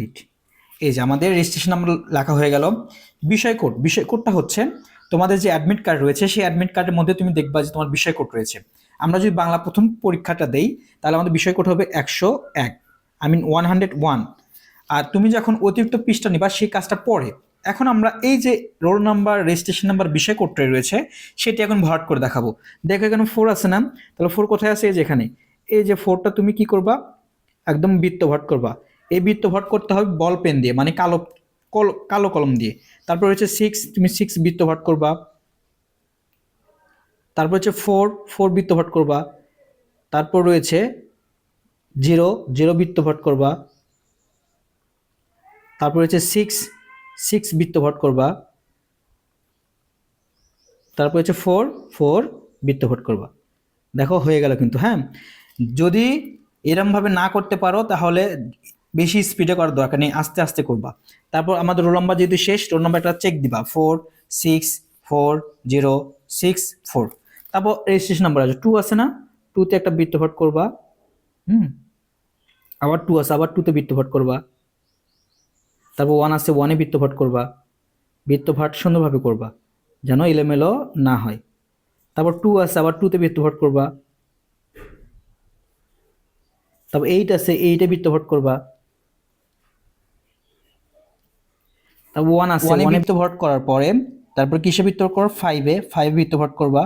8। এই যে আমাদের রেজিস্ট্রেশন নাম্বার লেখা হয়ে গেল। বিষয় কোডটা হচ্ছে তোমাদের যে অ্যাডমিট কার্ড রয়েছে সেই অ্যাডমিট কার্ডের মধ্যে তুমি দেখবা যে তোমার বিষয় কোড রয়েছে। আমরা যদি বাংলা প্রথম পরীক্ষাটা দেই তাহলে আমাদের বিষয় কোড হবে 101, 101। আর তুমি যখন অতিরিক্ত পৃষ্ঠা নিবা সেই কাজটা পরে। এখন আমরা এই যে রোল নাম্বার, রেজিস্ট্রেশন নাম্বার, বিষয় কোডটা রয়েছে সেটি এখন ভরাট করে দেখাবো। দেখো এখানে 4 আছে না, তাহলে 4 কোথায় আছে? এই যে এখানে। এই যে 4টা তুমি কি করবা, একদম বৃত্ত ভরাট করবা। এই বৃত্ত ভরাট করতে হবে বল পেন দিয়ে, মানে কালো কলম দিয়ে। তারপর হচ্ছে 6, তুমি 6 বৃত্ত ভরাট করবা। তারপর হচ্ছে 4 বৃত্ত ভরাট করবা। তারপর রয়েছে 0 বৃত্ত ভরাট করবা। তারপর হচ্ছে 6 বৃত্ত ভরাট করবা। তারপর হচ্ছে 4 বৃত্ত ভরাট করবা। দেখো হয়ে গেল কিন্তু। হ্যাঁ, যদি এরমভাবে না করতে পারো তাহলে বেশি স্পিডে করার দরকার নেই, আস্তে আস্তে করবা। তারপর আমাদের রোল নাম্বার যেহেতু শেষ, রোল নাম্বার একটা চেক দিবা, 4 6 4 0 6 4। তারপর রেজিস্ট্রেশন নাম্বার আছে 2 আছে না, 2তে একটা বৃত্ত ভরাট করবা। আবার 2 আছে, আবার 2তে বৃত্ত ভরাট করবা। তারপর 1 আছে, 1-এ বৃত্ত ভরাট করবা। বৃত্ত ভরাট সুন্দরভাবে করবা যেন এলোমেলো না হয়। তারপর 2 আছে, আবার 2তে বৃত্ত ভরাট করবা। তারপর 8 আছে, 8-এ বৃত্ত ভরাট করবা। তারপর 1 আছে, 1-এ বৃত্ত ভরাট করার পরে তারপর কিসে বৃত্ত ভরাট করবা? 5-এ বৃত্ত ভরাট করবা।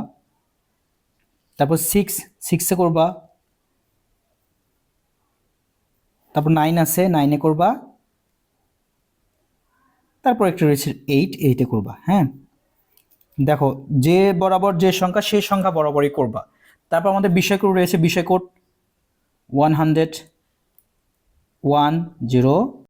তারপর 6-এ করবা। তারপর 9 আছে, 9-এ করবা। তারপর একটা রয়েছে 8-এ করবা। হ্যাঁ, দেখো যে বরাবর যে সংখ্যা সেই সংখ্যা বরাবরই করবা। তারপর আমাদের বিষয় কোড রয়েছে, বিষয় কোড 100 10